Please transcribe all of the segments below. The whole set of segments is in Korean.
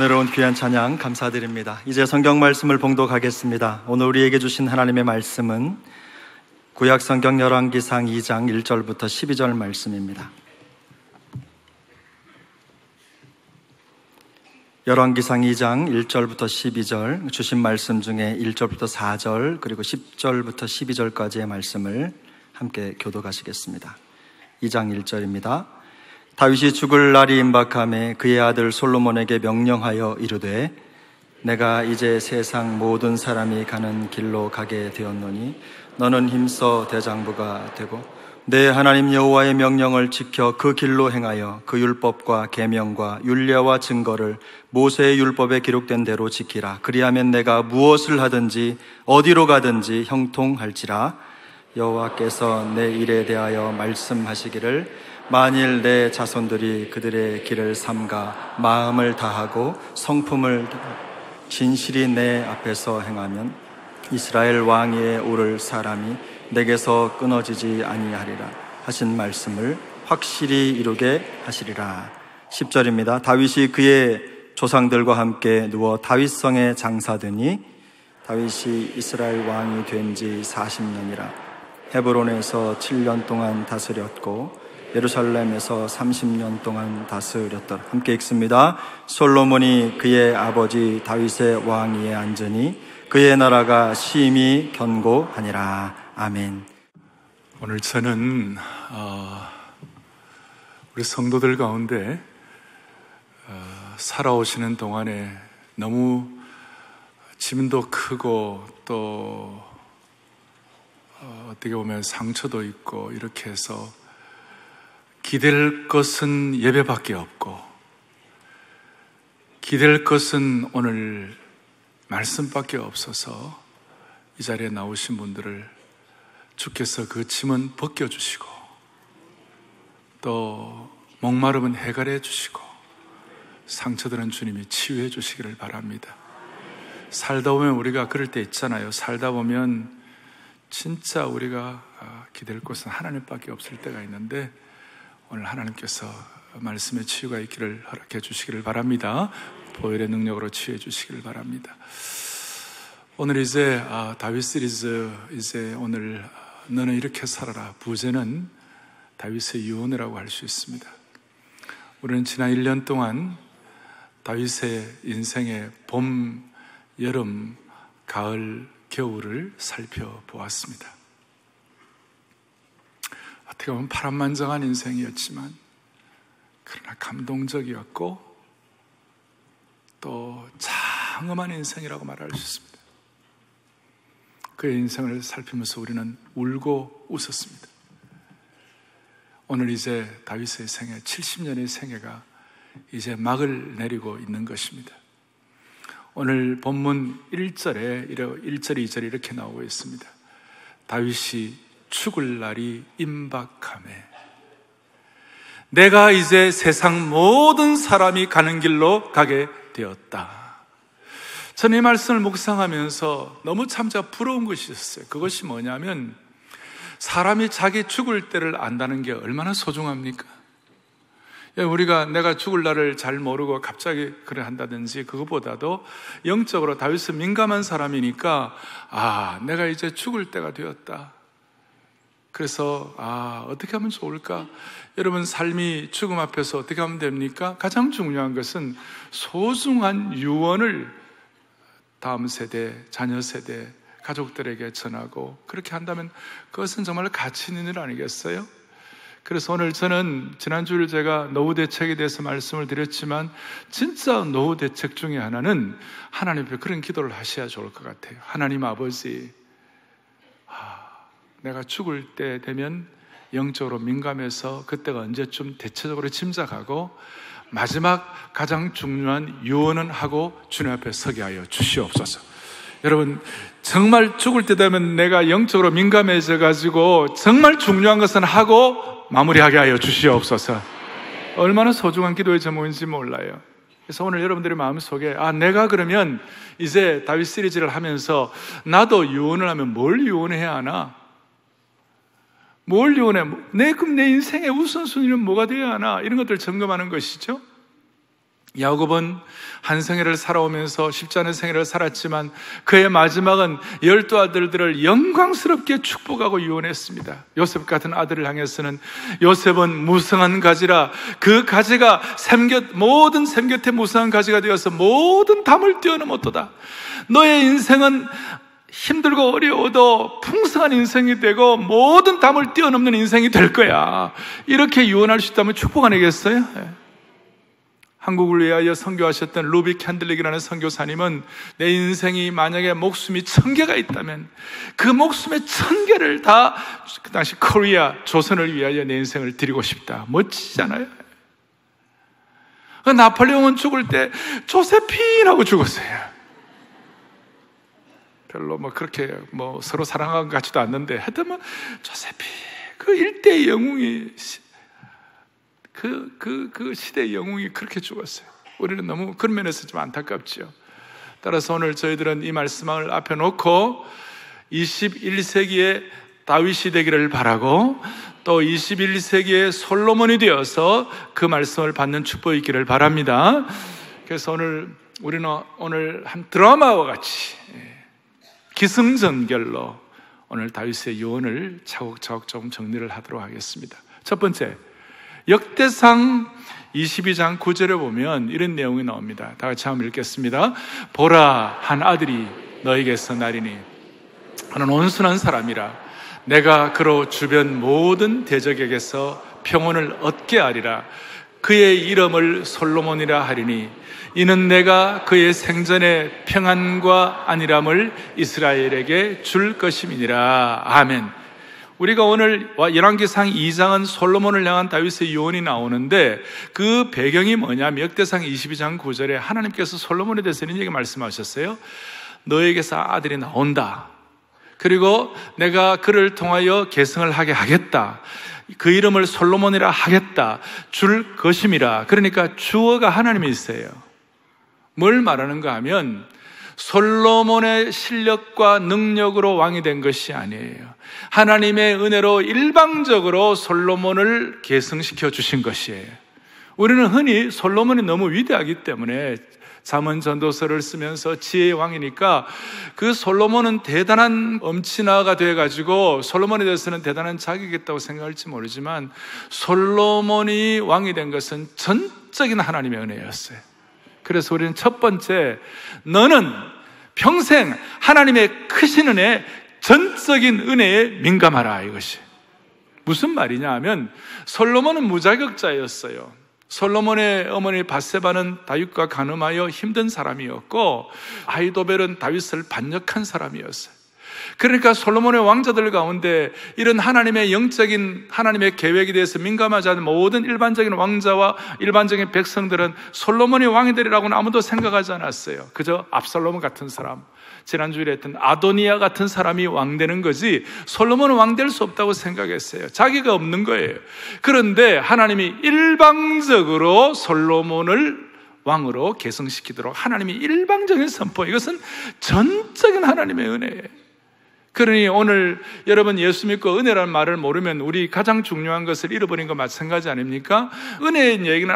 은혜로운 귀한 찬양 감사드립니다. 이제 성경 말씀을 봉독하겠습니다. 오늘 우리에게 주신 하나님의 말씀은 구약 성경 열왕기상 2장 1절부터 12절 말씀입니다. 열왕기상 2장 1절부터 12절, 주신 말씀 중에 1절부터 4절 그리고 10절부터 12절까지의 말씀을 함께 교독하시겠습니다. 2장 1절입니다. 다윗이 죽을 날이 임박하매 그의 아들 솔로몬에게 명령하여 이르되 내가 이제 세상 모든 사람이 가는 길로 가게 되었노니 너는 힘써 대장부가 되고 내 하나님 여호와의 명령을 지켜 그 길로 행하여 그 율법과 계명과 율례와 증거를 모세의 율법에 기록된 대로 지키라. 그리하면 내가 무엇을 하든지 어디로 가든지 형통할지라. 여호와께서 내 일에 대하여 말씀하시기를 만일 내 자손들이 그들의 길을 삼가 마음을 다하고 성품을 진실이 내 앞에서 행하면 이스라엘 왕위에 오를 사람이 내게서 끊어지지 아니하리라 하신 말씀을 확실히 이루게 하시리라. 10절입니다. 다윗이 그의 조상들과 함께 누워 다윗성에 장사되니 다윗이 이스라엘 왕이 된 지 40년이라. 헤브론에서 7년 동안 다스렸고 예루살렘에서 30년 동안 다스렸더라. 함께 읽습니다. 솔로몬이 그의 아버지 다윗의 왕위에 앉으니 그의 나라가 심히 견고하니라. 아멘. 오늘 저는 우리 성도들 가운데 살아오시는 동안에 너무 짐도 크고 또 어떻게 보면 상처도 있고 이렇게 해서 기댈 것은 예배밖에 없고 기댈 것은 오늘 말씀밖에 없어서 이 자리에 나오신 분들을 주께서 그 짐은 벗겨주시고 또 목마름은 해결해 주시고 상처들은 주님이 치유해 주시기를 바랍니다. 살다 보면 우리가 그럴 때 있잖아요. 살다 보면 진짜 우리가 기댈 곳은 하나님밖에 없을 때가 있는데 오늘 하나님께서 말씀의 치유가 있기를 허락해 주시기를 바랍니다. 보혈의 능력으로 치유해 주시기를 바랍니다. 오늘 이제 다윗 시리즈 이제 오늘 너는 이렇게 살아라 부제는 다윗의 유언이라고 할 수 있습니다. 우리는 지난 1년 동안 다윗의 인생의 봄, 여름, 가을, 겨울을 살펴보았습니다. 어떻게 보면 파란만장한 인생이었지만 그러나 감동적이었고 또 장엄한 인생이라고 말할 수 있습니다. 그의 인생을 살피면서 우리는 울고 웃었습니다. 오늘 이제 다윗의 생애, 70년의 생애가 이제 막을 내리고 있는 것입니다. 오늘 본문 1절에 2절이 이렇게 나오고 있습니다. 다윗이 죽을 날이 임박하매 내가 이제 세상 모든 사람이 가는 길로 가게 되었다. 저는 이 말씀을 묵상하면서 너무 참 제가 부러운 것이 있었어요. 그것이 뭐냐면 사람이 자기 죽을 때를 안다는 게 얼마나 소중합니까? 우리가 내가 죽을 날을 잘 모르고 갑자기 그래 한다든지 그것보다도 영적으로 다윗은 민감한 사람이니까 내가 이제 죽을 때가 되었다. 그래서 어떻게 하면 좋을까? 여러분 삶이 죽음 앞에서 어떻게 하면 됩니까? 가장 중요한 것은 소중한 유언을 다음 세대, 자녀 세대, 가족들에게 전하고 그렇게 한다면 그것은 정말 가치 있는 일 아니겠어요? 그래서 오늘 저는 지난주에 제가 노후 대책에 대해서 말씀을 드렸지만 진짜 노후 대책 중에 하나는 하나님 앞에 그런 기도를 하셔야 좋을 것 같아요. 하나님 아버지, 내가 죽을 때 되면 영적으로 민감해서 그때가 언제쯤 대체적으로 짐작하고 마지막 가장 중요한 유언은 하고 주님 앞에 서게 하여 주시옵소서. 여러분 정말 죽을 때 되면 내가 영적으로 민감해져 가지고 정말 중요한 것은 하고 마무리하게 하여 주시옵소서. 얼마나 소중한 기도의 제목인지 몰라요. 그래서 오늘 여러분들의 마음속에 내가 그러면 이제 다윗 시리즈를 하면서 나도 유언을 하면 뭘 유언해야 하나? 뭘 유언해? 그럼 내 인생의 우선순위는 뭐가 되어야 하나? 이런 것들을 점검하는 것이죠. 야곱은 한 생애를 살아오면서 쉽지 않은 생애를 살았지만 그의 마지막은 12아들들을 영광스럽게 축복하고 유언했습니다. 요셉 같은 아들을 향해서는 요셉은 무성한 가지라, 그 가지가 모든 샘곁에 무성한 가지가 되어서 모든 담을 뛰어넘었도다. 너의 인생은 힘들고 어려워도 풍성한 인생이 되고 모든 담을 뛰어넘는 인생이 될 거야. 이렇게 유언할 수 있다면 축복 아니겠어요? 한국을 위하여 선교하셨던 루비 캔들릭이라는 선교사님은 내 인생이 만약에 목숨이 1000개가 있다면 그 목숨의 1000개를 다 그 당시 코리아, 조선을 위하여 내 인생을 드리고 싶다. 멋지잖아요. 나폴레옹은 죽을 때 조세핀하고 죽었어요. 별로 그렇게 서로 사랑한 것 같지도 않는데 하여튼 조세핀, 그 일대의 영웅이 그 시대의 영웅이 그렇게 죽었어요. 우리는 너무 그런 면에서 좀 안타깝죠. 따라서 오늘 저희들은 이 말씀을 앞에 놓고 21세기의 다윗이 되기를 바라고 또 21세기의 솔로몬이 되어서 그 말씀을 받는 축복이 있기를 바랍니다. 그래서 우리는 오늘 한 드라마와 같이 기승전결로 오늘 다윗의 유언을 차곡차곡 좀 정리를 하도록 하겠습니다. 첫 번째, 역대상 22장 9절에 보면 이런 내용이 나옵니다. 다 같이 한번 읽겠습니다. 보라, 한 아들이 너에게서 나리니 그는 온순한 사람이라. 내가 그로 주변 모든 대적에게서 평온을 얻게 하리라. 그의 이름을 솔로몬이라 하리니 이는 내가 그의 생전에 평안과 안일함을 이스라엘에게 줄 것임이니라. 아멘. 우리가 오늘 열왕기상 2장은 솔로몬을 향한 다윗의 유언이 나오는데 그 배경이 뭐냐면 역대상 22장 9절에 하나님께서 솔로몬에 대해서 이런 얘기 말씀하셨어요. 너에게서 아들이 나온다. 그리고 내가 그를 통하여 계승을 하게 하겠다. 그 이름을 솔로몬이라 하겠다. 줄 것임이라. 그러니까 주어가 하나님이세요. 뭘 말하는가 하면 솔로몬의 실력과 능력으로 왕이 된 것이 아니에요. 하나님의 은혜로 일방적으로 솔로몬을 계승시켜 주신 것이에요. 우리는 흔히 솔로몬이 너무 위대하기 때문에 잠언 전도서를 쓰면서 지혜의 왕이니까 그 솔로몬은 대단한 엄친아가 돼가지고 솔로몬에 대해서는 대단한 자격이 있다고 생각할지 모르지만 솔로몬이 왕이 된 것은 전적인 하나님의 은혜였어요. 그래서 우리는 첫 번째, 너는 평생 하나님의 크신 은혜, 전적인 은혜에 민감하라. 이것이 무슨 말이냐 하면 솔로몬은 무자격자였어요. 솔로몬의 어머니 밧세바는 다윗과 간음하여 힘든 사람이었고 아히도벨은 다윗을 반역한 사람이었어요. 그러니까 솔로몬의 왕자들 가운데 이런 하나님의 영적인 하나님의 계획에 대해서 민감하지 않은 모든 일반적인 왕자와 일반적인 백성들은 솔로몬이 왕이 되리라고는 아무도 생각하지 않았어요. 그저 압살롬 같은 사람, 지난주에 했던 아도니아 같은 사람이 왕 되는 거지 솔로몬은 왕 될 수 없다고 생각했어요. 자기가 없는 거예요. 그런데 하나님이 일방적으로 솔로몬을 왕으로 계승시키도록 하나님이 일방적인 선포, 이것은 전적인 하나님의 은혜예요. 그러니 오늘 여러분 예수 믿고 은혜라는 말을 모르면 우리 가장 중요한 것을 잃어버린 것 마찬가지 아닙니까? 은혜의 얘기는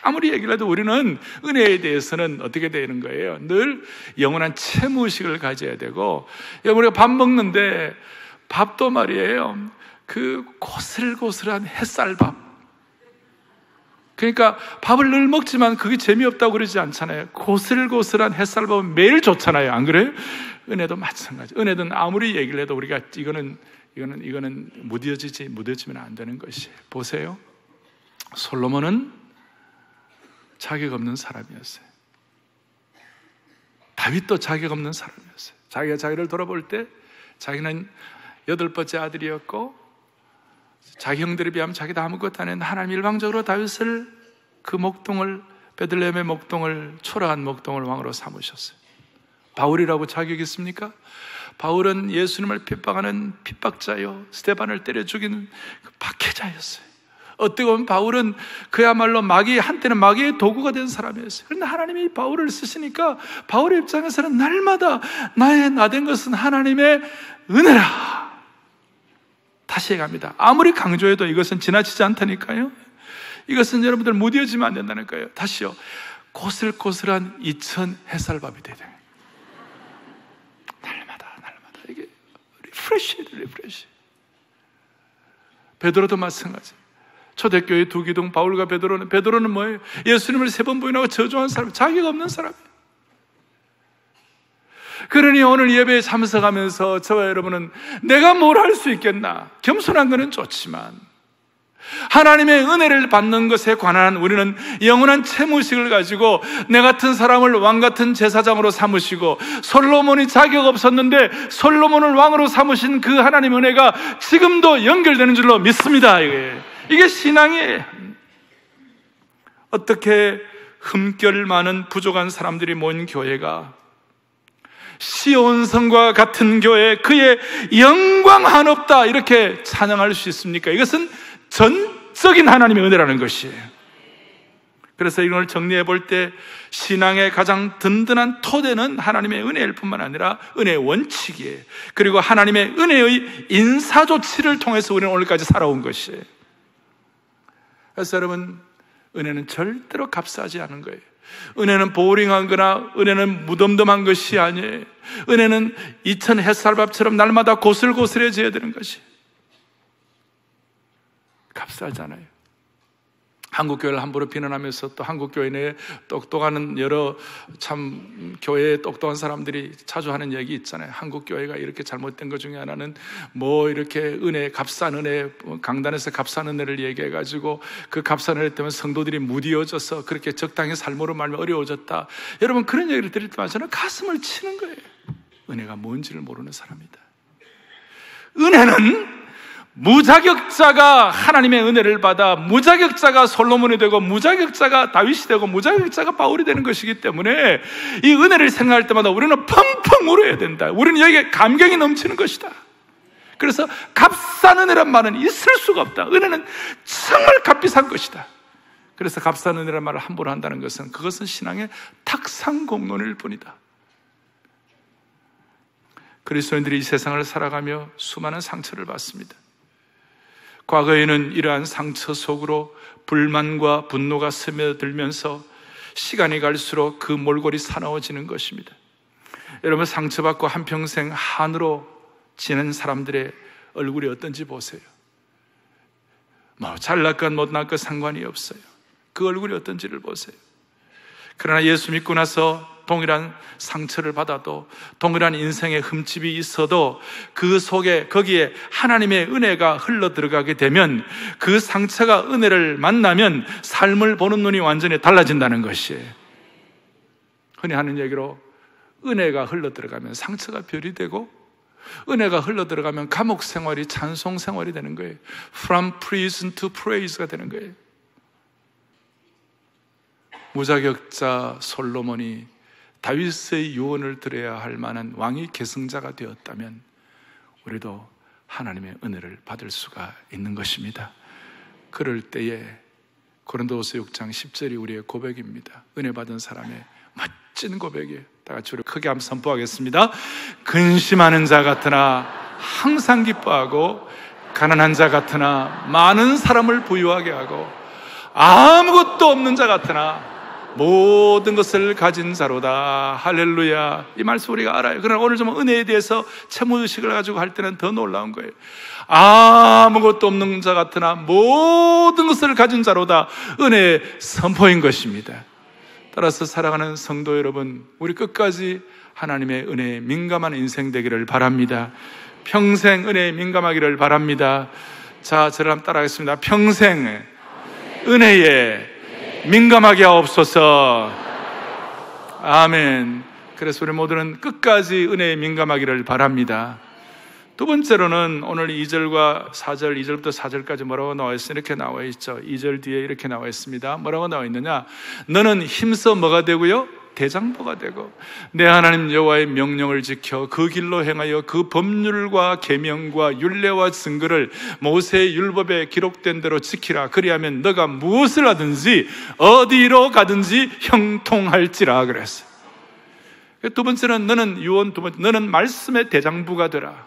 아무리 얘기를 해도 우리는 은혜에 대해서는 어떻게 되는 거예요? 늘 영원한 채무의식을 가져야 되고, 우리가 밥 먹는데 밥도 말이에요, 그 고슬고슬한 햇살밥. 그러니까 밥을 늘 먹지만 그게 재미없다고 그러지 않잖아요. 고슬고슬한 햇살밥은 매일 좋잖아요. 안 그래요? 은혜도 마찬가지. 은혜는 아무리 얘기를 해도 우리가 이거는 무뎌지면 안 되는 것이에요. 보세요. 솔로몬은 자격 없는 사람이었어요. 다윗도 자격 없는 사람이었어요. 자기가 자기를 돌아볼 때 자기는 8번째 아들이었고 자기 형들에 비하면 자기도 아무것도 안 했는데 하나님 일방적으로 다윗을 그 목동을, 베들레헴의 목동을, 초라한 목동을 왕으로 삼으셨어요. 바울이라고 자격이 있습니까? 바울은 예수님을 핍박하는 핍박자요, 스데반을 때려 죽인 박해자였어요. 어떻게 보면 바울은 그야말로 한때는 마귀의 도구가 된 사람이었어요. 그런데 하나님이 바울을 쓰시니까 바울의 입장에서는 날마다 나의 나된 것은 하나님의 은혜라. 다시 얘기합니다. 아무리 강조해도 이것은 지나치지 않다니까요. 이것은 여러분들 무뎌지면 안 된다니까요. 다시요. 고슬고슬한 2000 햇살밥이 돼야 돼. 날마다 이게 리프레시. 베드로도 마찬가지. 초대교회 두 기둥 바울과 베드로는 뭐예요? 예수님을 3번 부인하고 저주한 사람, 자격 없는 사람이에요. 그러니 오늘 예배에 참석하면서 저와 여러분은 내가 뭘 할 수 있겠나? 겸손한 것은 좋지만 하나님의 은혜를 받는 것에 관한 우리는 영원한 채무식을 가지고 내 같은 사람을 왕 같은 제사장으로 삼으시고 솔로몬이 자격 없었는데 솔로몬을 왕으로 삼으신 그 하나님의 은혜가 지금도 연결되는 줄로 믿습니다. 이게 신앙이에요. 어떻게 흠결 많은 부족한 사람들이 모인 교회가 시온성과 같은 교회, 그의 영광 한없다 이렇게 찬양할 수 있습니까? 이것은 전적인 하나님의 은혜라는 것이에요. 그래서 이걸 정리해 볼 때 신앙의 가장 든든한 토대는 하나님의 은혜일 뿐만 아니라 은혜의 원칙이에요. 그리고 하나님의 은혜의 인사조치를 통해서 우리는 오늘까지 살아온 것이에요. 그래서 여러분, 은혜는 절대로 값싸지 않은 거예요. 은혜는 보링한 거나 은혜는 무덤덤한 것이 아니에요. 은혜는 2000 햇살밥처럼 날마다 고슬고슬해져야 되는 것이 값싸잖아요. 한국교회를 함부로 비난하면서 또 한국교회 내에 똑똑한 여러 참 교회에 똑똑한 사람들이 자주 하는 얘기 있잖아요. 한국교회가 이렇게 잘못된 것 중에 하나는 뭐 이렇게 은혜, 값싼 은혜, 강단에서 값싼 은혜를 얘기해가지고 그 값싼 은혜 때문에 성도들이 무디어져서 그렇게 적당히 삶으로 말면 어려워졌다. 여러분, 그런 얘기를 들을 때마다 저는 가슴을 치는 거예요. 은혜가 뭔지를 모르는 사람이다. 은혜는 무자격자가 하나님의 은혜를 받아 무자격자가 솔로몬이 되고 무자격자가 다윗이 되고 무자격자가 바울이 되는 것이기 때문에 이 은혜를 생각할 때마다 우리는 펑펑 울어야 된다. 우리는 여기에 감격이 넘치는 것이다. 그래서 값싼 은혜란 말은 있을 수가 없다. 은혜는 정말 값비싼 것이다. 그래서 값싼 은혜란 말을 함부로 한다는 것은 그것은 신앙의 탁상공론일 뿐이다. 그리스도인들이 이 세상을 살아가며 수많은 상처를 받습니다. 과거에는 이러한 상처 속으로 불만과 분노가 스며들면서 시간이 갈수록 그 몰골이 사나워지는 것입니다. 여러분, 상처받고 한평생 한으로 지낸 사람들의 얼굴이 어떤지 보세요. 뭐 잘났건 못났건 상관이 없어요. 그 얼굴이 어떤지를 보세요. 그러나 예수 믿고 나서 동일한 상처를 받아도 동일한 인생의 흠집이 있어도 그 속에 거기에 하나님의 은혜가 흘러 들어가게 되면 그 상처가 은혜를 만나면 삶을 보는 눈이 완전히 달라진다는 것이에요. 흔히 하는 얘기로 은혜가 흘러 들어가면 상처가 별이 되고 은혜가 흘러 들어가면 감옥 생활이 찬송 생활이 되는 거예요. From prison to praise가 되는 거예요. 무자격자 솔로몬이 다윗의 유언을 들어야 할 만한 왕의 계승자가 되었다면 우리도 하나님의 은혜를 받을 수가 있는 것입니다. 그럴 때에 고린도후서 6장 10절이 우리의 고백입니다. 은혜 받은 사람의 멋진 고백이에요. 다 같이 우리 크게 한번 선포하겠습니다. 근심하는 자 같으나 항상 기뻐하고 가난한 자 같으나 많은 사람을 부유하게 하고 아무것도 없는 자 같으나 모든 것을 가진 자로다. 할렐루야. 이 말씀 우리가 알아요. 그러나 오늘 좀 은혜에 대해서 채무의식을 가지고 할 때는 더 놀라운 거예요. 아무것도 없는 자 같으나 모든 것을 가진 자로다. 은혜의 선포인 것입니다. 따라서 사랑하는 성도 여러분, 우리 끝까지 하나님의 은혜에 민감한 인생 되기를 바랍니다. 평생 은혜에 민감하기를 바랍니다. 자, 저를 한번 따라하겠습니다. 평생 은혜에 민감하게 하옵소서. 아멘. 그래서 우리 모두는 끝까지 은혜에 민감하기를 바랍니다. 두 번째로는 오늘 2절과 4절, 2절부터 4절까지 뭐라고 나와 있어요? 이렇게 나와 있죠. 2절 뒤에 이렇게 나와 있습니다. 뭐라고 나와 있느냐? 너는 힘써 뭐가 되고요? 대장부가 되고 내 하나님 여호와의 명령을 지켜 그 길로 행하여 그 법률과 계명과 율례와 증거를 모세의 율법에 기록된 대로 지키라. 그리하면 너가 무엇을 하든지 어디로 가든지 형통할지라 그랬어요. 두 번째는 너는 유언, 두 번째 너는 말씀의 대장부가 되라.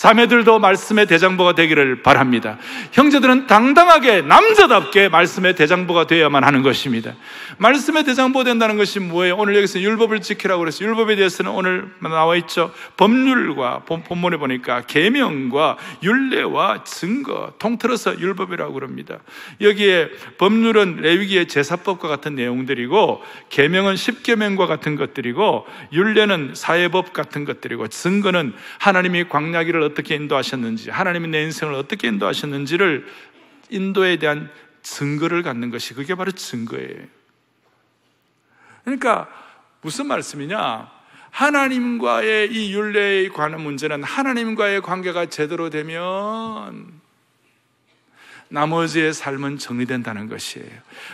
자매들도 말씀의 대장부가 되기를 바랍니다. 형제들은 당당하게 남자답게 말씀의 대장부가 되어야만 하는 것입니다. 말씀의 대장부가 된다는 것이 뭐예요? 오늘 여기서 율법을 지키라고 그랬어요. 율법에 대해서는 오늘 나와 있죠. 법률과 본문에 보니까 계명과 율례와 증거 통틀어서 율법이라고 그럽니다. 여기에 법률은 레위기의 제사법과 같은 내용들이고, 계명은 십계명과 같은 것들이고, 율례는 사회법 같은 것들이고, 증거는 하나님이 광야기를 어떻게 인도하셨는지, 하나님이 내 인생을 어떻게 인도하셨는지를 인도에 대한 증거를 갖는 것이, 그게 바로 증거예요. 그러니까 무슨 말씀이냐? 하나님과의 이 율례에 관한 문제는 하나님과의 관계가 제대로 되면 나머지의 삶은 정리된다는 것이에요.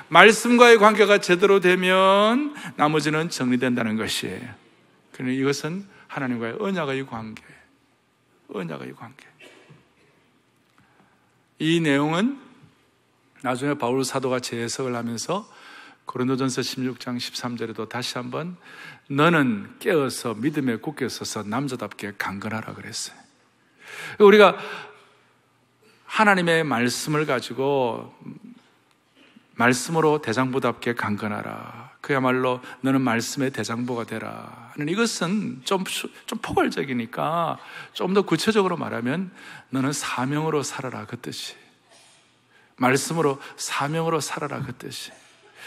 말씀과의 관계가 제대로 되면 나머지는 정리된다는 것이에요. 그러니 이것은 하나님과의 언약의 관계예요. 언약의 관계. 이 내용은 나중에 바울 사도가 재해석을 하면서 고린도전서 16장 13절에도 다시 한번 너는 깨어서 믿음에 굳게 서서 남자답게 강건하라 그랬어요. 우리가 하나님의 말씀을 가지고 말씀으로 대장부답게 강건하라, 그야말로 너는 말씀의 대장부가 되라 하는, 이것은 좀 포괄적이니까 좀 더 구체적으로 말하면 너는 사명으로 살아라 그 뜻이, 말씀으로 사명으로 살아라 그 뜻이.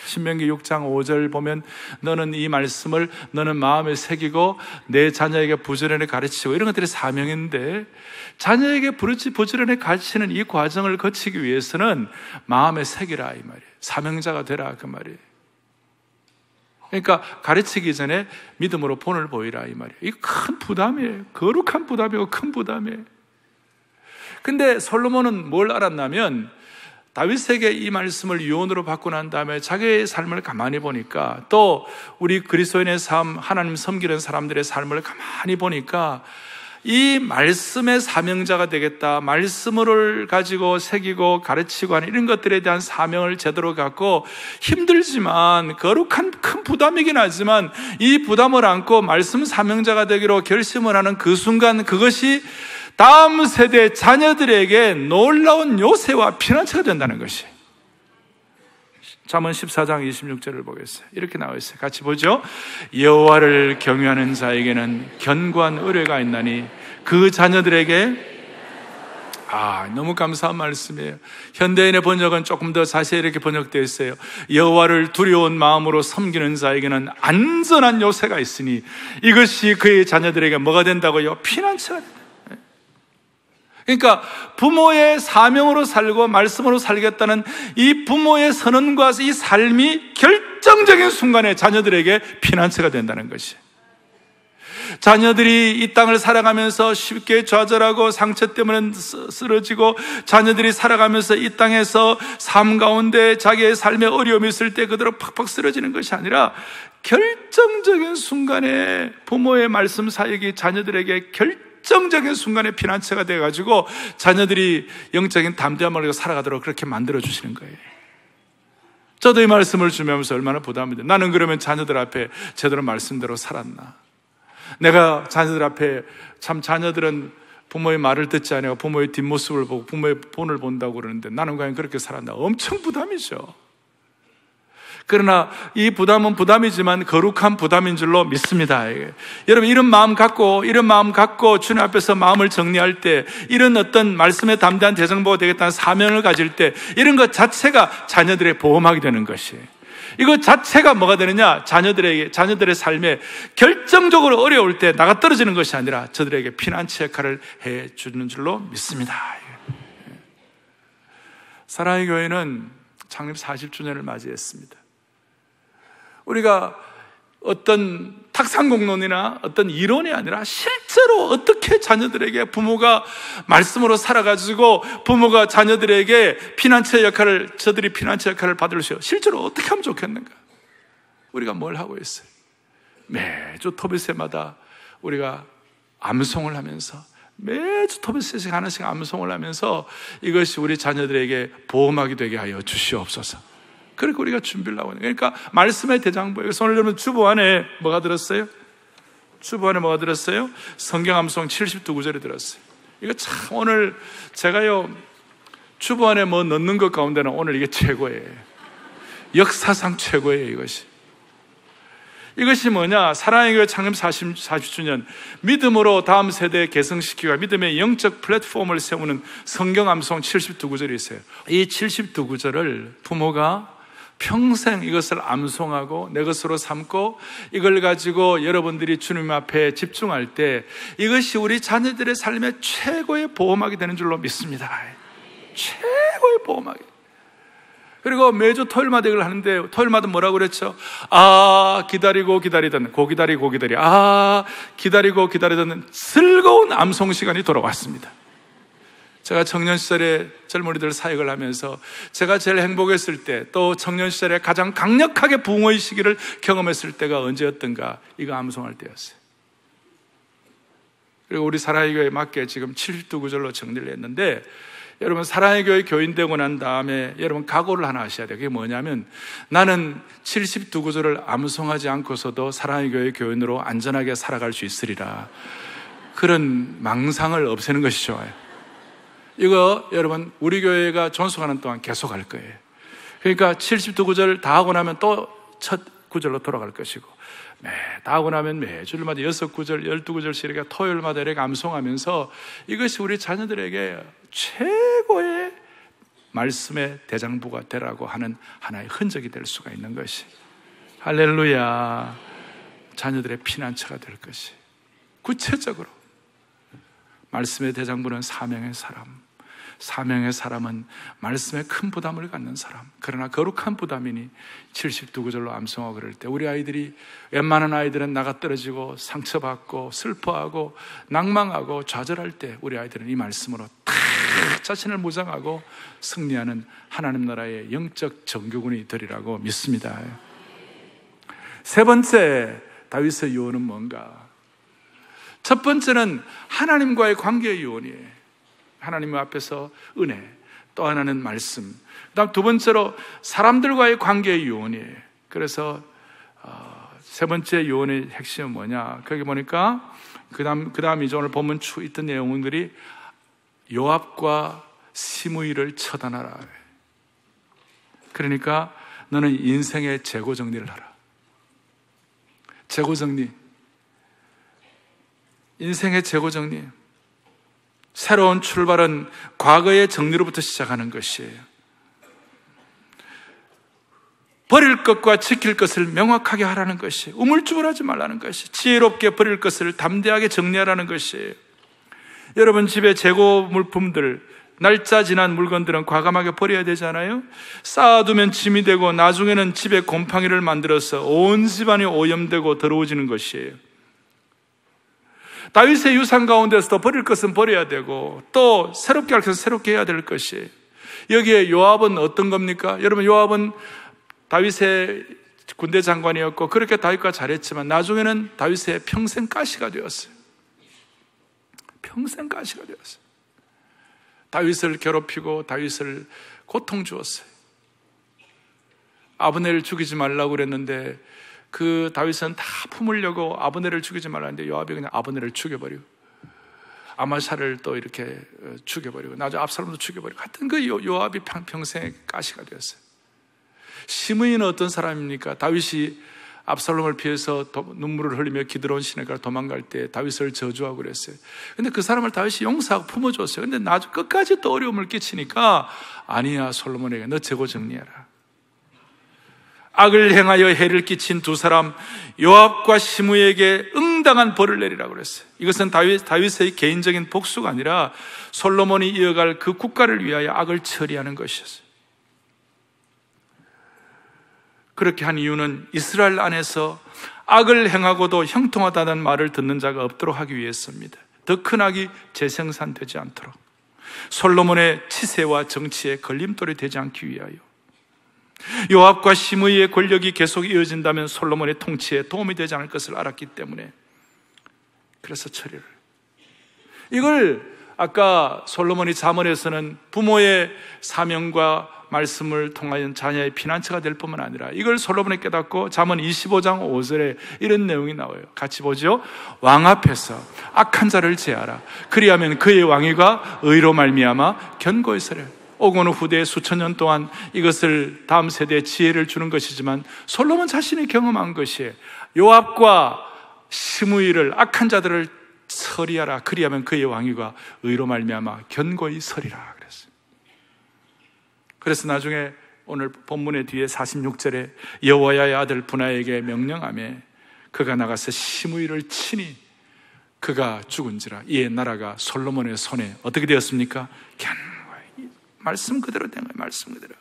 신명기 6장 5절 보면 너는 이 말씀을 너는 마음에 새기고 내 자녀에게 부지런히 가르치고, 이런 것들이 사명인데, 자녀에게 부지런히 가르치는 이 과정을 거치기 위해서는 마음에 새기라 이 말이에요. 사명자가 되라 그 말이에요. 그러니까 가르치기 전에 믿음으로 본을 보이라 이 말이에요. 이거 큰 부담이에요. 거룩한 부담이고 큰 부담이에요. 근데 솔로몬은 뭘 알았냐면, 다윗에게 이 말씀을 유언으로 받고 난 다음에 자기의 삶을 가만히 보니까, 또 우리 그리스도인의 삶, 하나님 섬기는 사람들의 삶을 가만히 보니까 이 말씀의 사명자가 되겠다, 말씀을 가지고 새기고 가르치고 하는 이런 것들에 대한 사명을 제대로 갖고, 힘들지만 거룩한 큰 부담이긴 하지만 이 부담을 안고 말씀 사명자가 되기로 결심을 하는 그 순간, 그것이 다음 세대 자녀들에게 놀라운 요새와 피난처가 된다는 것이. 잠언 14장 26절을 보겠어요. 이렇게 나와 있어요. 같이 보죠. 여호와를 경외하는 자에게는 견고한 의뢰가 있나니 그 자녀들에게, 너무 감사한 말씀이에요. 현대인의 번역은 조금 더 자세히 이렇게 번역되어 있어요. 여호와를 두려운 마음으로 섬기는 자에게는 안전한 요새가 있으니 이것이 그의 자녀들에게 뭐가 된다고요? 피난처가 된다. 그러니까 부모의 사명으로 살고 말씀으로 살겠다는 이 부모의 선언과 이 삶이 결정적인 순간에 자녀들에게 피난처가 된다는 것이. 자녀들이 이 땅을 살아가면서 쉽게 좌절하고 상처 때문에 쓰러지고, 자녀들이 살아가면서 이 땅에서 삶 가운데 자기의 삶에 어려움이 있을 때 그대로 팍팍 쓰러지는 것이 아니라, 결정적인 순간에 부모의 말씀 사역이 자녀들에게 결정적인 순간에 피난처가 돼가지고 자녀들이 영적인 담대함을 가지고 살아가도록 그렇게 만들어주시는 거예요. 저도 이 말씀을 주면서 얼마나 부담이 돼. 나는 그러면 자녀들 앞에 제대로 말씀대로 살았나? 내가 자녀들 앞에, 참 자녀들은 부모의 말을 듣지 않고 부모의 뒷모습을 보고 부모의 본을 본다고 그러는데 나는 과연 그렇게 살았나? 엄청 부담이죠. 그러나 이 부담은 부담이지만 거룩한 부담인 줄로 믿습니다. 여러분, 이런 마음 갖고 주님 앞에서 마음을 정리할 때, 이런 어떤 말씀에 담대한 대성보가 되겠다는 사명을 가질 때, 이런 것 자체가 자녀들의 보험하게 되는 것이에요. 이것 자체가 뭐가 되느냐? 자녀들의 삶에 결정적으로 어려울 때 나가 떨어지는 것이 아니라 저들에게 피난처 역할을 해주는 줄로 믿습니다. 사랑의 교회는 창립 40주년을 맞이했습니다. 우리가 어떤 탁상공론이나 어떤 이론이 아니라 실제로 어떻게 자녀들에게 부모가 말씀으로 살아가지고 부모가 자녀들에게 피난처 역할을, 저들이 피난처 역할을 받을 수 있어요. 실제로 어떻게 하면 좋겠는가? 우리가 뭘 하고 있어요? 매주 토비세마다 우리가 암송을 하면서, 매주 토비세씩 하나씩 암송을 하면서 이것이 우리 자녀들에게 보험하게 되게 하여 주시옵소서. 그렇게 우리가 준비를 하고 있는. 그러니까 말씀의 대장부. 그래서 오늘 여러분 주보 안에 뭐가 들었어요? 주보 안에 뭐가 들었어요? 성경 암송 72구절이 들었어요. 이거 참 오늘 제가요 주보안에 뭐 넣는 것 가운데는 오늘 이게 최고예요. 역사상 최고예요. 이것이 뭐냐? 사랑의 교회 창립 40주년 믿음으로 다음 세대에 개성시키고 믿음의 영적 플랫폼을 세우는 성경 암송 72구절이 있어요. 이 72구절을 부모가 평생 이것을 암송하고 내 것으로 삼고 이걸 가지고 여러분들이 주님 앞에 집중할 때 이것이 우리 자녀들의 삶의 최고의 보호막이 되는 줄로 믿습니다. 최고의 보호막이. 그리고 매주 토요일마다 이걸 하는데 토요일마다 뭐라고 그랬죠? 기다리고 기다리던 기다리고 기다리던 즐거운 암송 시간이 돌아왔습니다. 제가 청년 시절에 젊은이들 사역을 하면서 제가 제일 행복했을 때, 또 청년 시절에 가장 강력하게 부흥의 시기를 경험했을 때가 언제였던가? 이거 암송할 때였어요. 그리고 우리 사랑의 교회에 맞게 지금 72구절로 정리를 했는데, 여러분 사랑의 교회 교인 되고 난 다음에 여러분 각오를 하나 하셔야 돼요. 그게 뭐냐면, 나는 72구절을 암송하지 않고서도 사랑의 교회 교인으로 안전하게 살아갈 수 있으리라. 그런 망상을 없애는 것이 좋아요. 이거 여러분 우리 교회가 존속하는 동안 계속 할 거예요. 그러니까 72구절 다 하고 나면 또 첫 구절로 돌아갈 것이고, 다 하고 나면 매주일마다 6구절, 12구절씩 이렇게 토요일마다 이렇게 암송하면서 이것이 우리 자녀들에게 최고의 말씀의 대장부가 되라고 하는 하나의 흔적이 될 수가 있는 것이, 할렐루야, 자녀들의 피난처가 될 것이. 구체적으로 말씀의 대장부는 사명의 사람, 사명의 사람은 말씀에 큰 부담을 갖는 사람, 그러나 거룩한 부담이니 72구절로 암송하고 그럴 때 우리 아이들이, 웬만한 아이들은 나가 떨어지고 상처받고 슬퍼하고 낭망하고 좌절할 때 우리 아이들은 이 말씀으로 다 자신을 무장하고 승리하는 하나님 나라의 영적 정규군이 되리라고 믿습니다. 세 번째 다윗의 유언은 뭔가? 첫 번째는 하나님과의 관계의 유언이에요. 하나님 앞에서 은혜, 또 하나는 말씀, 그다음 두 번째로 사람들과의 관계의 유언이에요. 그래서 세 번째 유언의 핵심은 뭐냐? 거기 보니까 그 다음 이제 오늘 본문 쭉 있던 내용들이 요압과 시므이를 처단하라. 그러니까 너는 인생의 재고 정리를 하라. 재고 정리, 인생의 재고 정리. 새로운 출발은 과거의 정리로부터 시작하는 것이에요. 버릴 것과 지킬 것을 명확하게 하라는 것이, 우물쭈물하지 말라는 것이, 지혜롭게 버릴 것을 담대하게 정리하라는 것이에요. 여러분 집에 재고 물품들, 날짜 지난 물건들은 과감하게 버려야 되잖아요. 쌓아두면 짐이 되고 나중에는 집에 곰팡이를 만들어서 온 집안이 오염되고 더러워지는 것이에요. 다윗의 유산 가운데서도 버릴 것은 버려야 되고 또 새롭게 할 것은 새롭게 해야 될 것이에요. 여기에 요압은 어떤 겁니까? 여러분, 요압은 다윗의 군대 장관이었고 그렇게 다윗과 잘했지만 나중에는 다윗의 평생 가시가 되었어요. 평생 가시가 되었어요. 다윗을 괴롭히고 다윗을 고통 주었어요. 아브넬을 죽이지 말라고 그랬는데 그 다윗은 다 품으려고 아브넬을 죽이지 말라는데 요압이 그냥 아브넬을 죽여버리고 아마샤를 또 이렇게 죽여버리고 나중에 압살롬도 죽여버리고, 하여튼 그 요압이 평생의 가시가 되었어요. 시므이는 어떤 사람입니까? 다윗이 압살롬을 피해서 눈물을 흘리며 기드론 시내가로 도망갈 때 다윗을 저주하고 그랬어요. 근데 그 사람을 다윗이 용서하고 품어줬어요. 근데 나중에 끝까지 또 어려움을 끼치니까, 아니야 솔로몬에게 너 재고 정리해라. 악을 행하여 해를 끼친 두 사람 요압과 시므이에게 응당한 벌을 내리라고 그랬어요. 이것은 다윗의 개인적인 복수가 아니라 솔로몬이 이어갈 그 국가를 위하여 악을 처리하는 것이었어요. 그렇게 한 이유는 이스라엘 안에서 악을 행하고도 형통하다는 말을 듣는 자가 없도록 하기 위해서입니다. 더 큰 악이 재생산되지 않도록, 솔로몬의 치세와 정치에 걸림돌이 되지 않기 위하여. 요압과 시므이의 권력이 계속 이어진다면 솔로몬의 통치에 도움이 되지 않을 것을 알았기 때문에 그래서 처리를. 이걸 아까 솔로몬이 잠언에서는 부모의 사명과 말씀을 통하여 자녀의 피난처가 될 뿐만 아니라 이걸 솔로몬이 깨닫고 잠언 25장 5절에 이런 내용이 나와요. 같이 보죠. 왕 앞에서 악한 자를 제하라. 그리하면 그의 왕위가 의로 말미암아 견고히 서려. 오고 오는 후대에 수천 년 동안 이것을 다음 세대에 지혜를 주는 것이지만 솔로몬 자신이 경험한 것이 요압과 시므이를 악한 자들을 서리하라. 그리하면 그의 왕위가 의로 말미암아 견고히 서리라 그랬어요. 그래서 나중에 오늘 본문의 뒤에 46절에 여호야의 아들 분하에게 명령하며 그가 나가서 시므이를 치니 그가 죽은지라. 이에 나라가 솔로몬의 손에 어떻게 되었습니까? 견고히. 말씀 그대로 된 거예요. 말씀 그대로.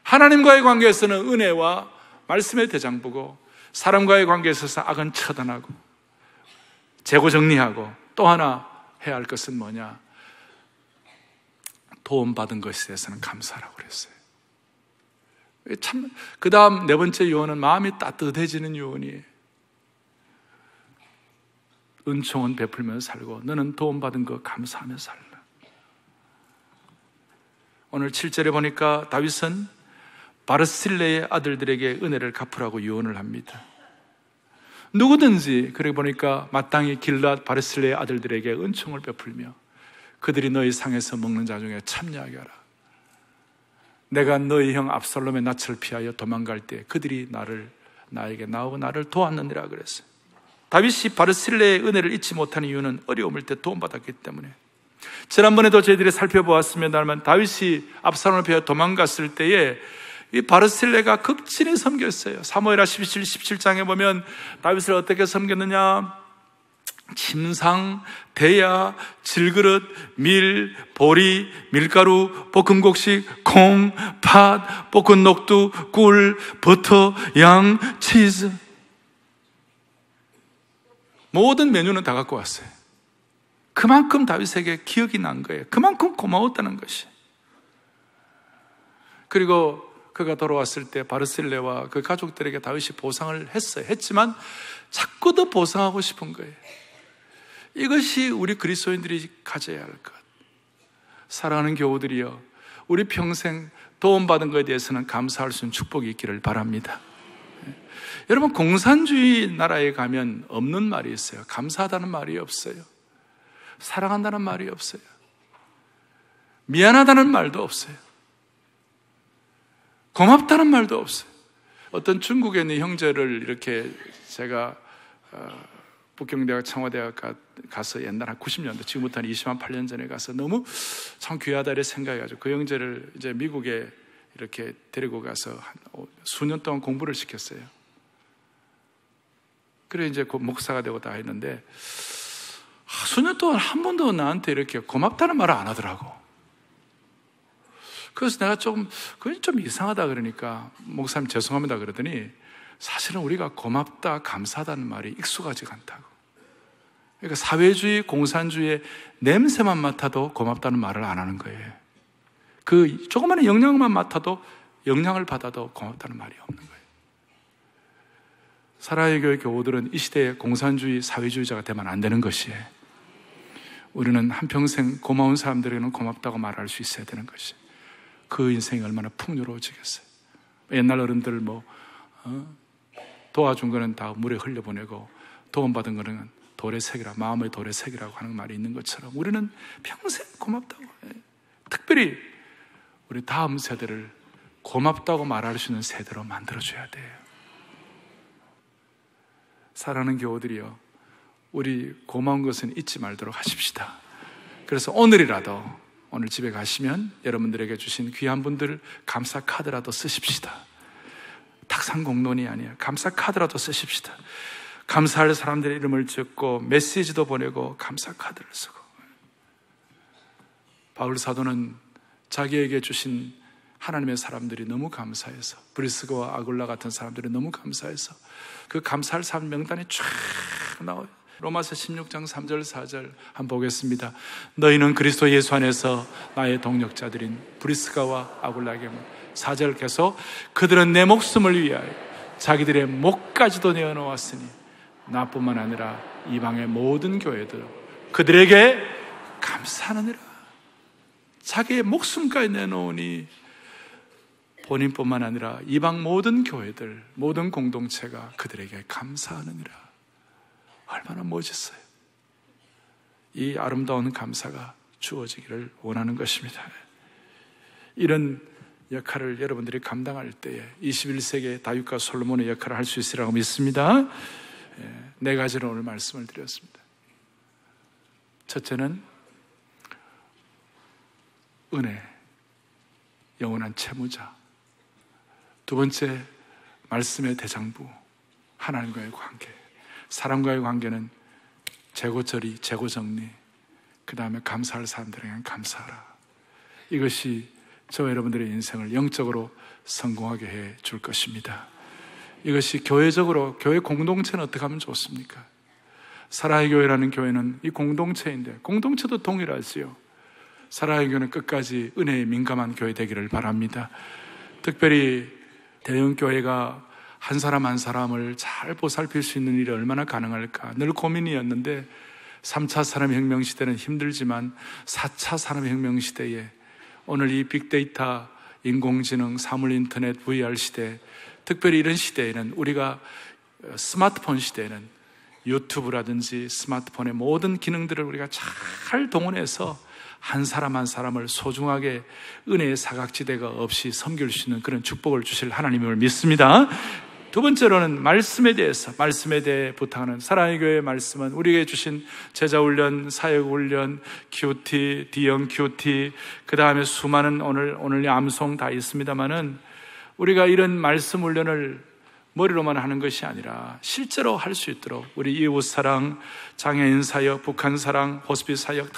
하나님과의 관계에서는 은혜와 말씀의 대장부고 사람과의 관계에 있어서 악은 처단하고 재고 정리하고 또 하나 해야 할 것은 뭐냐? 도움받은 것에 대해서는 감사하라고 그랬어요. 참, 그 다음 네 번째 요원은 마음이 따뜻해지는 요원이에요. 은총은 베풀면서 살고 너는 도움받은 거 감사하며 살라. 오늘 7절에 보니까 다윗은 바르실레의 아들들에게 은혜를 갚으라고 유언을 합니다. 누구든지 그래 보니까 마땅히 길앗 바르실레의 아들들에게 은총을 베풀며 그들이 너희 상에서 먹는 자 중에 참여하게 하라. 내가 너희 형 압살롬의 낯을 피하여 도망갈 때 그들이 나에게 나오고 나를 도왔느니라 그랬어요. 다윗이 바르실레의 은혜를 잊지 못하는 이유는 어려움일 때 도움받았기 때문에. 지난번에도 저희들이 살펴보았습니다만 다윗이 압살롬을 피하여 도망갔을 때에 이 바르실레가 극진히 섬겼어요. 사무엘하 17장에 보면 다윗을 어떻게 섬겼느냐? 침상, 대야, 질그릇, 밀, 보리, 밀가루, 볶은 곡식, 콩, 팥, 볶은 녹두, 꿀, 버터, 양, 치즈. 모든 메뉴는 다 갖고 왔어요. 그만큼 다윗에게 기억이 난 거예요. 그만큼 고마웠다는 것이. 그리고 그가 돌아왔을 때 바르실레와 그 가족들에게 다윗이 보상을 했어요. 했지만 자꾸 더 보상하고 싶은 거예요. 이것이 우리 그리스도인들이 가져야 할 것. 사랑하는 교우들이여, 우리 평생 도움받은 것에 대해서는 감사할 수 있는 축복이 있기를 바랍니다. 여러분, 공산주의 나라에 가면 없는 말이 있어요. 감사하다는 말이 없어요. 사랑한다는 말이 없어요. 미안하다는 말도 없어요. 고맙다는 말도 없어요. 어떤 중국에 있는 형제를 이렇게 제가 북경대학 청와대학 가서 옛날 한 90년대, 지금부터 한 28년 전에 가서 너무 참 귀하다 이렇게 생각해가지고 그 형제를 이제 미국에 이렇게 데리고 가서 한 수년 동안 공부를 시켰어요. 그래 이제 목사가 되고 다 했는데 수년 동안 한 번도 나한테 이렇게 고맙다는 말을 안 하더라고. 그래서 내가 그건 좀 이상하다 그러니까 목사님 죄송합니다 그러더니 사실은 우리가 고맙다, 감사하다는 말이 익숙하지가 않다고. 그러니까 사회주의, 공산주의의 냄새만 맡아도 고맙다는 말을 안 하는 거예요. 그 조그마한 영향만 맡아도, 영향을 받아도 고맙다는 말이 없는 거예요. 사랑의 교회 교우들은 이 시대의 공산주의, 사회주의자가 되면 안 되는 것이에요. 우리는 한평생 고마운 사람들에게는 고맙다고 말할 수 있어야 되는 것이에요. 그 인생이 얼마나 풍요로워지겠어요. 옛날 어른들 도와준 거는 다 물에 흘려보내고 도움받은 거는 돌에 새기라, 마음의 돌에 새기라고 하는 말이 있는 것처럼 우리는 평생 고맙다고 해요. 특별히 우리 다음 세대를 고맙다고 말할 수 있는 세대로 만들어줘야 돼요. 사랑하는 교우들이요, 우리 고마운 것은 잊지 말도록 하십시다. 그래서 오늘이라도 오늘 집에 가시면 여러분들에게 주신 귀한 분들 감사 카드라도 쓰십시다. 탁상 공론이 아니에요. 감사 카드라도 쓰십시다. 감사할 사람들의 이름을 적고 메시지도 보내고 감사 카드를 쓰고. 바울 사도는 자기에게 주신 하나님의 사람들이 너무 감사해서, 브리스가와 아굴라 같은 사람들이 너무 감사해서 그 감사할 사람 명단이 쫙 나와요. 로마서 16장 3절 4절 한번 보겠습니다. 너희는 그리스도 예수 안에서 나의 동력자들인 브리스가와 아굴라에게 4절 계속 그들은 내 목숨을 위하여 자기들의 목까지도 내어놓았으니 나뿐만 아니라 이방의 모든 교회들 그들에게 감사하느니라. 자기의 목숨까지 내놓으니 본인뿐만 아니라 이방 모든 교회들, 모든 공동체가 그들에게 감사하느니라. 얼마나 멋있어요. 이 아름다운 감사가 주어지기를 원하는 것입니다. 이런 역할을 여러분들이 감당할 때에 21세기의 다윗과 솔로몬의 역할을 할 수 있으리라고 믿습니다. 네 가지로 오늘 말씀을 드렸습니다. 첫째는 은혜, 영원한 채무자. 두 번째, 말씀의 대장부, 하나님과의 관계. 사람과의 관계는 재고처리, 재고정리. 그 다음에 감사할 사람들에게는 감사하라. 이것이 저와 여러분들의 인생을 영적으로 성공하게 해 줄 것입니다. 이것이 교회적으로, 교회 공동체는 어떻게 하면 좋습니까? 사랑의 교회라는 교회는 이 공동체인데, 공동체도 동일하지요. 사랑의 교회는 끝까지 은혜에 민감한 교회 되기를 바랍니다. 특별히 대형교회가 한 사람 한 사람을 잘 보살필 수 있는 일이 얼마나 가능할까 늘 고민이었는데, 3차 산업혁명 시대는 힘들지만 4차 산업혁명 시대에 오늘 이 빅데이터, 인공지능, 사물인터넷, VR 시대, 특별히 이런 시대에는 우리가 스마트폰 시대에는 유튜브라든지 스마트폰의 모든 기능들을 우리가 잘 동원해서 한 사람 한 사람을 소중하게 은혜의 사각지대가 없이 섬길 수 있는 그런 축복을 주실 하나님을 믿습니다. 두 번째로는 말씀에 대해 부탁하는 사랑의 교회의 말씀은 우리에게 주신 제자훈련, 사역훈련, 큐티, D형 큐티, 그 다음에 수많은 오늘 암송 다 있습니다만은 우리가 이런 말씀 훈련을 머리로만 하는 것이 아니라 실제로 할 수 있도록 우리 이웃사랑, 장애인 사역, 북한 사랑, 호스피스 사역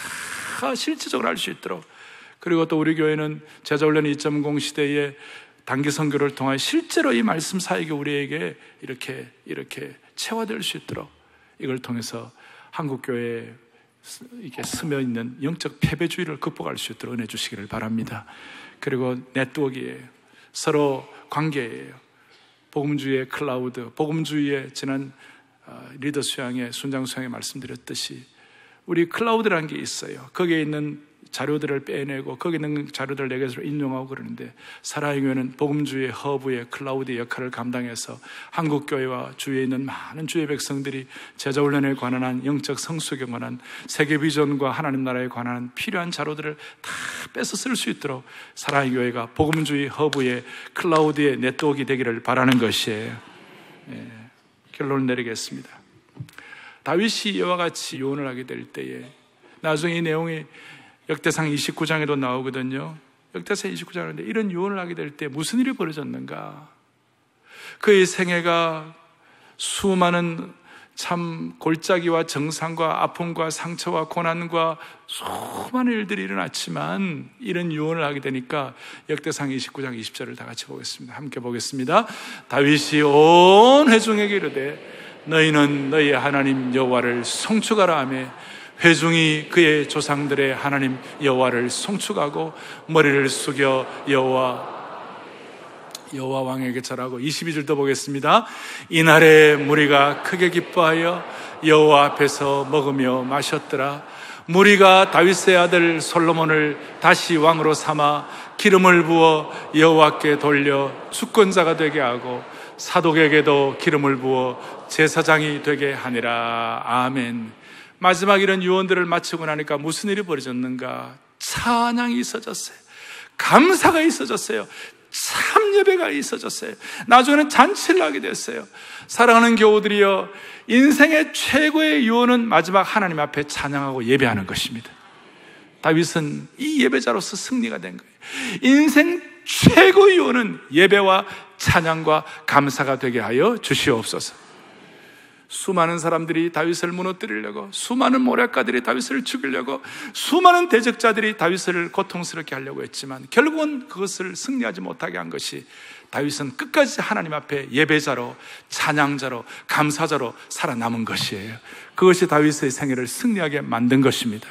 다 실질적으로 할 수 있도록, 그리고 또 우리 교회는 제자훈련 2.0 시대에 단기 선교를 통해 실제로 이 말씀 사역이 우리에게 이렇게 체화될 수 있도록 이걸 통해서 한국교회에 이게 스며 있는 영적 패배주의를 극복할 수 있도록 은혜 주시기를 바랍니다. 그리고 네트워크예요. 서로 관계예요. 복음주의의 클라우드, 복음주의의 지난 리더 수양의 순장 수양에 말씀드렸듯이 우리 클라우드라는 게 있어요. 거기에 있는 자료들을 빼내고 거기 있는 자료들을 내게서 인용하고 그러는데, 사랑의 교회는 복음주의 허브의 클라우드 역할을 감당해서 한국교회와 주위에 있는 많은 주의 백성들이 제자훈련에 관한 한, 영적 성숙에 관한, 세계 비전과 하나님 나라에 관한 필요한 자료들을 다 뺏어 쓸 수 있도록 사랑의 교회가 복음주의 허브의 클라우드의 네트워크가 되기를 바라는 것이에요. 결론을 내리겠습니다. 다윗이 이와 같이 유언을 하게 될 때에, 나중에 이 내용이 역대상 29장에도 나오거든요. 역대상 29장인데 이런 유언을 하게 될 때 무슨 일이 벌어졌는가? 그의 생애가 수많은 참 골짜기와 정상과 아픔과 상처와 고난과 수많은 일들이 일어났지만 이런 유언을 하게 되니까 역대상 29장 20절을 다 같이 보겠습니다. 함께 보겠습니다. 다윗이 온 회중에게 이르되 너희는 너희 하나님 여호와를 송축하라 하며 회중이 그의 조상들의 하나님 여호와를 송축하고 머리를 숙여 여호와 왕에게 절하고 22절도 보겠습니다. 이날에 무리가 크게 기뻐하여 여호와 앞에서 먹으며 마셨더라. 무리가 다윗의 아들 솔로몬을 다시 왕으로 삼아 기름을 부어 여호와께 돌려 주권자가 되게 하고 사독에게도 기름을 부어 제사장이 되게 하니라. 아멘. 마지막 이런 유언들을 마치고 나니까 무슨 일이 벌어졌는가? 찬양이 있어졌어요. 감사가 있어졌어요. 참 예배가 있어졌어요. 나중에는 잔치를 하게 됐어요. 사랑하는 교우들이여, 인생의 최고의 유언은 마지막 하나님 앞에 찬양하고 예배하는 것입니다. 다윗은 이 예배자로서 승리가 된 거예요. 인생 최고의 유언은 예배와 찬양과 감사가 되게 하여 주시옵소서. 수많은 사람들이 다윗을 무너뜨리려고, 수많은 모략가들이 다윗을 죽이려고, 수많은 대적자들이 다윗을 고통스럽게 하려고 했지만 결국은 그것을 승리하지 못하게 한 것이, 다윗은 끝까지 하나님 앞에 예배자로, 찬양자로, 감사자로 살아남은 것이에요. 그것이 다윗의 생애를 승리하게 만든 것입니다.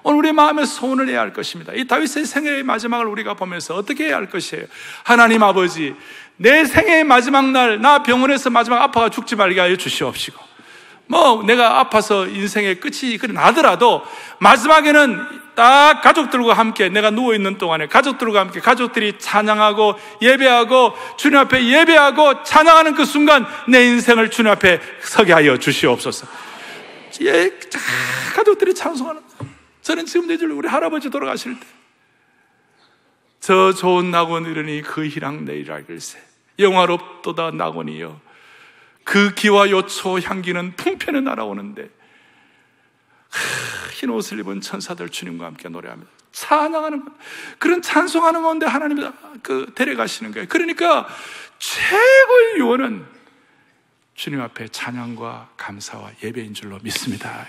오늘 우리의 마음에 소원을 해야 할 것입니다. 이 다윗의 생애의 마지막을 우리가 보면서 어떻게 해야 할 것이에요? 하나님 아버지, 내 생애의 마지막 날, 나 병원에서 마지막 아파가 죽지 말게 하여 주시옵시고, 내가 아파서 인생의 끝이 나더라도 마지막에는 딱 가족들과 함께, 내가 누워있는 동안에 가족들과 함께 가족들이 찬양하고 예배하고 주님 앞에 예배하고 찬양하는 그 순간 내 인생을 주님 앞에 서게 하여 주시옵소서. 가족들이 찬송하는, 저는 지금 내줄 우리 할아버지 돌아가실 때 저 좋은 낙원 이르니 그 희랑 내리라 글쎄 영화롭도다 낙원이여 그 기와 요초 향기는 풍편에 날아오는데 흰 옷을 입은 천사들 주님과 함께 노래합니다. 찬양하는 것, 그런 찬송하는 가운데 하나님이 데려가시는 거예요. 그러니까 최고의 유언은 주님 앞에 찬양과 감사와 예배인 줄로 믿습니다.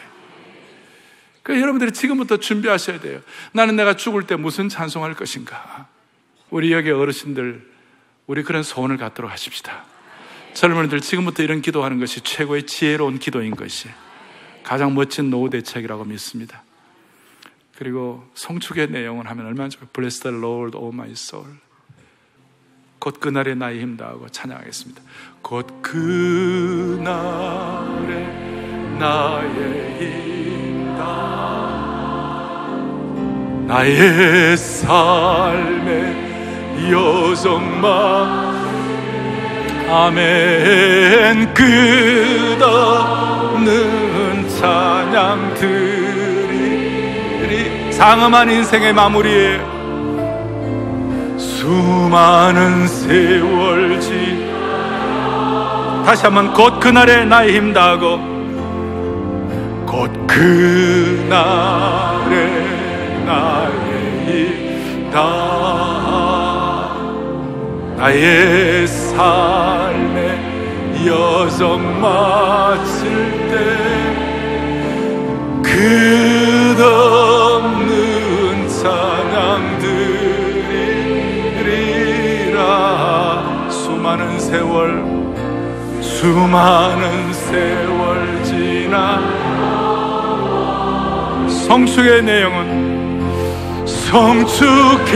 그러니까 여러분들이 지금부터 준비하셔야 돼요. 나는 내가 죽을 때 무슨 찬송할 것인가. 우리 여기 어르신들, 우리 그런 소원을 갖도록 하십시다. 젊은이들 지금부터 이런 기도하는 것이 최고의 지혜로운 기도인 것이 가장 멋진 노후 대책이라고 믿습니다. 그리고 송축의 내용을 하면 얼마나 좋아요. Bless the Lord, O my soul. 곧 그날에 나의 힘 다하고 찬양하겠습니다. 곧 그날에 나의 힘 다하고 나의 삶의 여정만 아멘 끝없는 찬양 드리 장엄한 인생의 마무리에 수많은 세월 다시 한번 곧 그날에 나의 힘 다하고 곧 그날에 나의 힘 다하고 나의 삶의 여정 마칠 때 끝없는 찬양 드리리라. 수많은 세월 지나 성축의 내용은 성축의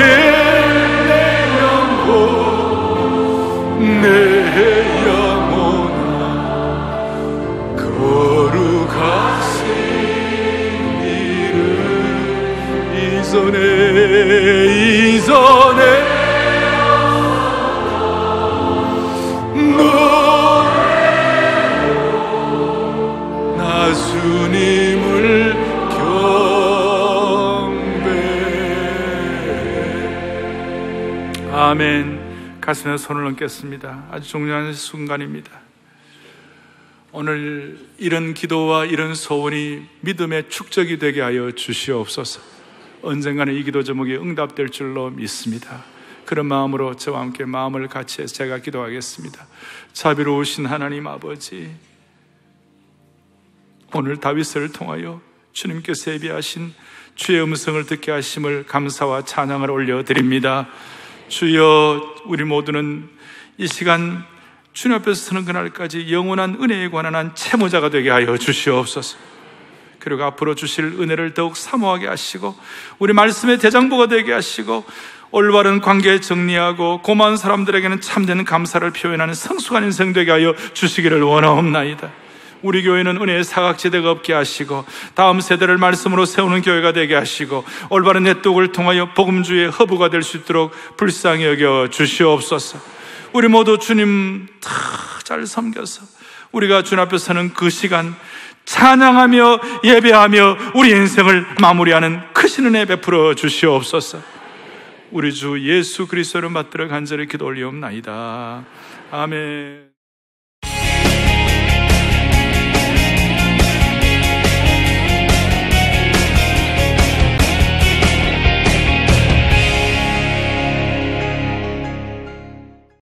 내용 내 영혼아 거룩하신 이름 이전에 나 주님을 경배. 아멘. 가슴에 손을 얹겠습니다. 아주 중요한 순간입니다. 오늘 이런 기도와 이런 소원이 믿음의 축적이 되게 하여 주시옵소서. 언젠가는 이 기도 제목이 응답될 줄로 믿습니다. 그런 마음으로 저와 함께 마음을 같이 해서 제가 기도하겠습니다. 자비로우신 하나님 아버지, 오늘 다윗을 통하여 주님께서 예비하신 주의 음성을 듣게 하심을 감사와 찬양을 올려드립니다. 주여, 우리 모두는 이 시간 주님 앞에서 서는 그날까지 영원한 은혜에 관한 한 채무자가 되게 하여 주시옵소서. 그리고 앞으로 주실 은혜를 더욱 사모하게 하시고 우리 말씀의 대장부가 되게 하시고 올바른 관계 정리하고 고마운 사람들에게는 참된 감사를 표현하는 성숙한 인생 되게 하여 주시기를 원하옵나이다. 우리 교회는 은혜의 사각지대가 없게 하시고 다음 세대를 말씀으로 세우는 교회가 되게 하시고 올바른 넷독을 통하여 복음주의 허브가 될 수 있도록 불쌍히 여겨 주시옵소서. 우리 모두 주님 잘 섬겨서 우리가 주님 앞에 서는 그 시간 찬양하며 예배하며 우리 인생을 마무리하는 크신 은혜 베풀어 주시옵소서. 우리 주 예수 그리스도를 받들어 간절히 기도 올리옵나이다. 아멘.